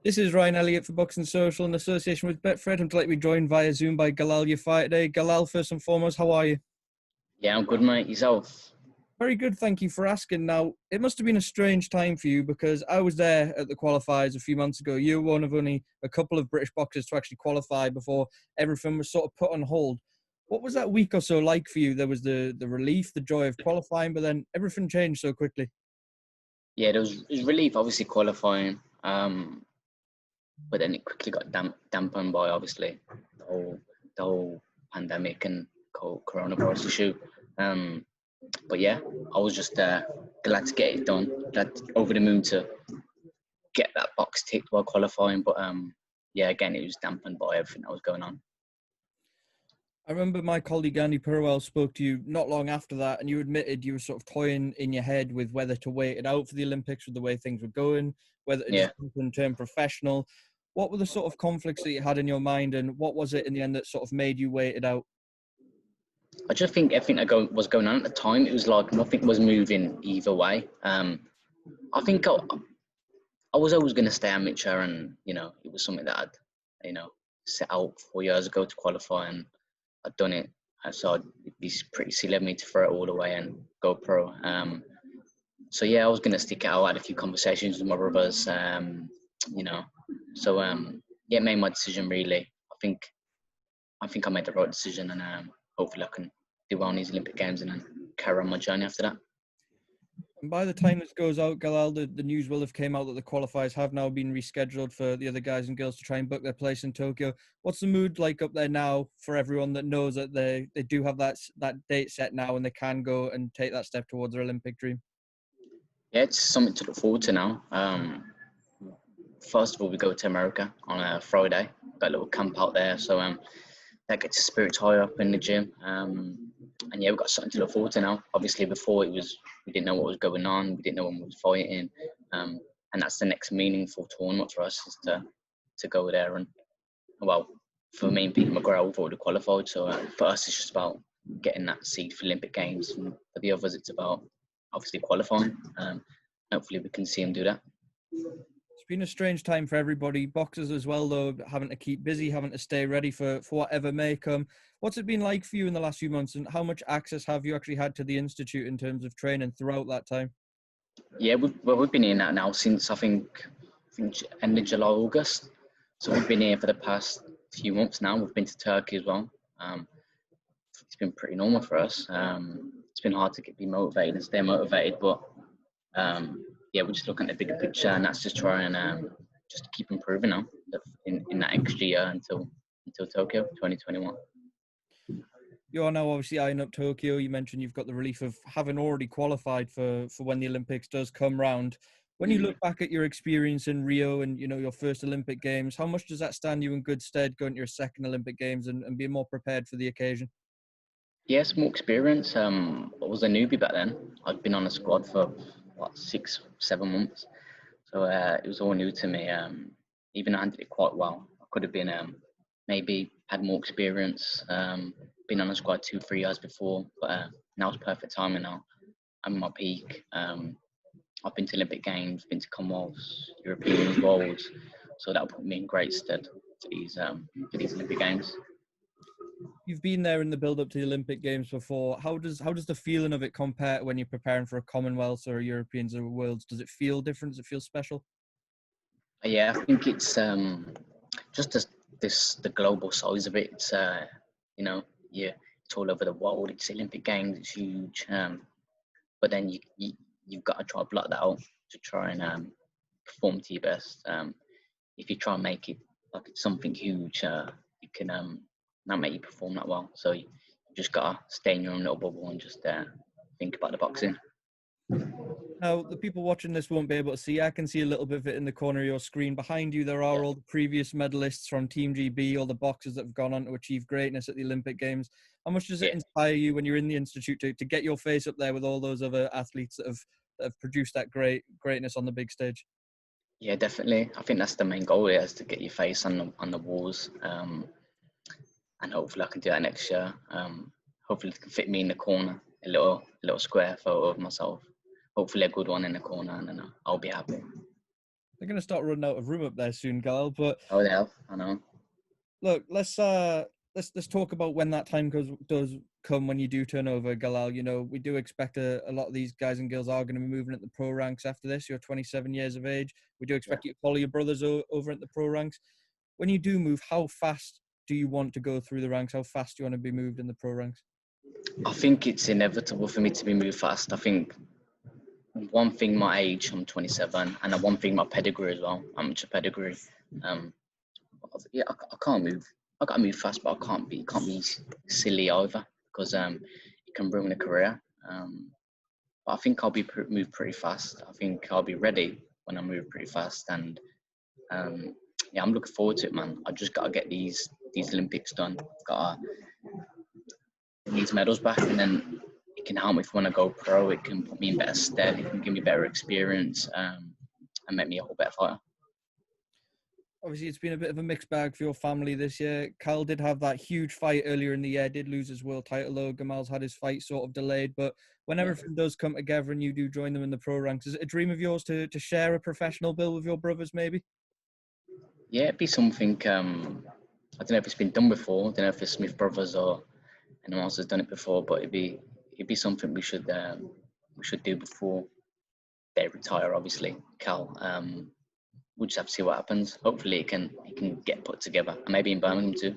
This is Ryan Elliott for Boxing Social in association with Betfred. I'm delighted to be joined via Zoom by Galal Yafai today. Galal, first and foremost, how are you? Yeah, I'm good, mate. Yourself? Very good, thank you for asking. Now, it must have been a strange time for you because I was there at the qualifiers a few months ago. You were one of only a couple of British boxers to actually qualify before everything was sort of put on hold. What was that week or so like for you? There was the relief, the joy of qualifying, but then everything changed so quickly. Yeah, it was relief, obviously qualifying, but then it quickly got dampened by obviously the whole pandemic and coronavirus issue. But yeah, I was just glad to get it done. Glad over the moon to get that box ticked while qualifying. But yeah, again, it was dampened by everything that was going on. I remember my colleague Andy Purwell spoke to you not long after that, and you admitted you were sort of toying in your head with whether to wait it out for the Olympics with the way things were going, whether to Yeah. just turn professional. What were the sort of conflicts that you had in your mind, and what was it in the end that sort of made you wait it out? I just think everything that was going on at the time, it was like nothing was moving either way. I think I was always going to stay amateur, and it was something that I'd set out 4 years ago to qualify, and I'd done it. So it'd be pretty silly of me to throw it all away and go pro. So yeah, I was going to stick it out. I had a few conversations with my brothers, So yeah, made my decision really. I think I made the right decision, and hopefully I can do well in these Olympic Games and then carry on my journey after that. And by the time this goes out, Galal, the news will have came out that the qualifiers have now been rescheduled for the other guys and girls to try and book their place in Tokyo. What's the mood like up there now for everyone that knows that they do have that date set now and they can go and take that step towards their Olympic dream? Yeah, it's something to look forward to now. First of all, we go to America on a Friday. Got a little camp out there, so that gets the spirits high up in the gym. And yeah, we've got something to look forward to now. Obviously, before we didn't know what was going on. We didn't know when we was fighting. And that's the next meaningful tournament for us, is to go there. And well, for me and Peter McGrath, we've already qualified. So for us, it's just about getting that seed for Olympic Games. And for the others, it's about obviously qualifying. Hopefully, we can see them do that. It's been a strange time for everybody. Boxers as well, though, having to keep busy, having to stay ready for whatever may come. What's it been like for you in the last few months, and how much access have you actually had to the Institute in terms of training throughout that time? Yeah, we've been in that now since I think end of July, August. So we've been here for the past few months now. We've been to Turkey as well. It's been pretty normal for us. It's been hard to be motivated and stay motivated, but yeah, we're just looking at the bigger picture, and that's just try and just keep improving now in that extra year until Tokyo 2021. You are now obviously eyeing up Tokyo. You mentioned you've got the relief of having already qualified for when the Olympics does come round. When you look back at your experience in Rio and your first Olympic Games, how much does that stand you in good stead going to your second Olympic Games and being more prepared for the occasion? Yes, more experience. I was a newbie back then. I'd been on a squad for 6, 7 months, so it was all new to me. Even I handled it quite well. I could have been maybe had more experience. Been on a squad 2, 3 years before, but now it's perfect timing. Now I'm at my peak. I've been to Olympic Games, been to Commonwealths, European Worlds, so that'll put me in great stead for these Olympic Games. You've been there in the build-up to the Olympic Games before. How does the feeling of it compare when you're preparing for a Commonwealth or a Europeans or a Worlds? Does it feel different? Does it feel special? Yeah, I think it's just the global size of it. It's yeah, it's all over the world. It's Olympic Games. It's huge. But then you've got to try to block that out to try and perform to your best. If you try and make it like it's something huge, it can not make you perform that well. So you just got to stay in your own little bubble and just think about the boxing. Now, the people watching this won't be able to see. I can see a little bit of it in the corner of your screen. Behind you, there are all the previous medalists from Team GB, all the boxers that have gone on to achieve greatness at the Olympic Games. How much does it inspire you when you're in the Institute to get your face up there with all those other athletes that have produced that greatness on the big stage? Yeah, definitely. I think that's the main goal here, is to get your face on the walls. And hopefully I can do that next year. Hopefully it can fit me in the corner, a little square photo of myself. Hopefully a good one in the corner, and then I'll be happy. They're going to start running out of room up there soon, Galal. But Oh, they have. I know. look, let's talk about when that time does come when you do turn over, Galal. You know, we do expect a lot of these guys and girls are going to be moving into the pro ranks after this. You're 27 years of age. We do expect you to follow your brothers over into the pro ranks. When you do move, how fast do you want to go through the ranks? How fast do you want to be moved in the pro ranks? I think it's inevitable for me to be moved fast. I think one thing, my age, I'm 27, and one thing, my pedigree as well. I'm much a pedigree. Um, yeah, I can't move. I got to move fast, but I can't be silly either because it can ruin a career. But I think I'll be moved pretty fast. I think I'll be ready when I move pretty fast, and yeah, I'm looking forward to it, man. I just got to get these Olympics done. Got these medals back, and then it can help me if when I go pro. It can put me in better stead. It can give me better experience and make me a whole better fighter. Obviously, it's been a bit of a mixed bag for your family this year. Cal did have that huge fight earlier in the year, did lose his world title, though. Gamal's had his fight sort of delayed. But when everything does come together and you do join them in the pro ranks, is it a dream of yours to share a professional bill with your brothers, maybe? Yeah, it'd be something. I don't know if it's been done before. I don't know if it's Smith Brothers or anyone else has done it before, but it'd be something we should do before they retire. Obviously, Cal. We'll just have to see what happens. Hopefully, it can get put together, and maybe in Birmingham too.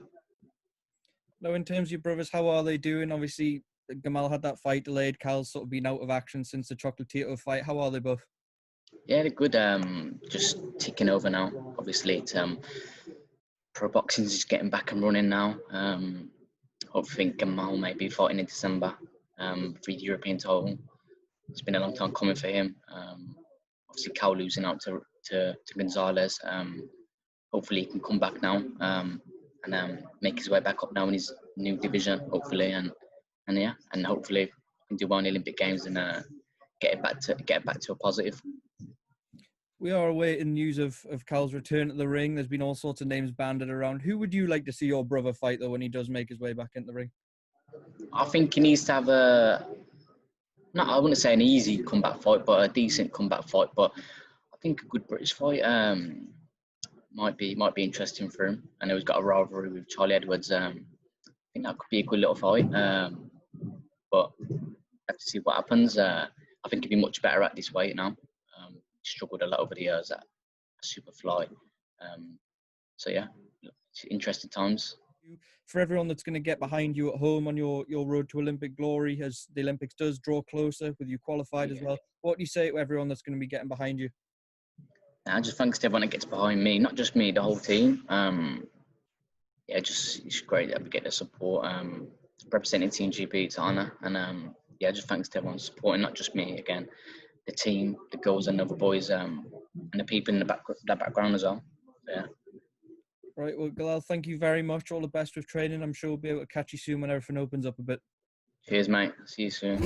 Now, in terms of your brothers, how are they doing? Obviously, Gamal had that fight delayed. Cal's sort of been out of action since the Chocolatito fight. How are they both? Yeah, they're good. Just ticking over now. Obviously, it's pro boxing is just getting back and running now. Hopefully, Gamal may be fighting in December for the European title. It's been a long time coming for him. Obviously, Cal losing out to Gonzalez. Hopefully, he can come back now and make his way back up now in his new division. Hopefully, and hopefully, can do well in the Olympic Games and get it back to a positive. We are awaiting news of Cal's return to the ring. There's been all sorts of names banded around. Who would you like to see your brother fight, though, when he does make his way back into the ring? I think he needs to have I wouldn't say an easy comeback fight, but a decent comeback fight. But I think a good British fight might be interesting for him. I know he's got a rivalry with Charlie Edwards. I think that could be a good little fight. But have to see what happens. I think he'd be much better at this weight now. Struggled a lot over the years at Superfly. So yeah, it's interesting times. For everyone that's going to get behind you at home on your road to Olympic glory, as the Olympics does draw closer, with you qualified as well, what do you say to everyone that's going to be getting behind you? I just thanks to everyone that gets behind me, not just me, the whole team. Yeah, it's great that we get the support. Representing Team GB, it's an honour, and yeah, just thanks to everyone supporting, not just me again. The team, the girls and the other boys, and the people in the background as well. Yeah. Right, well, Galal, thank you very much. All the best with training. I'm sure we'll be able to catch you soon when everything opens up a bit. Cheers, mate. See you soon.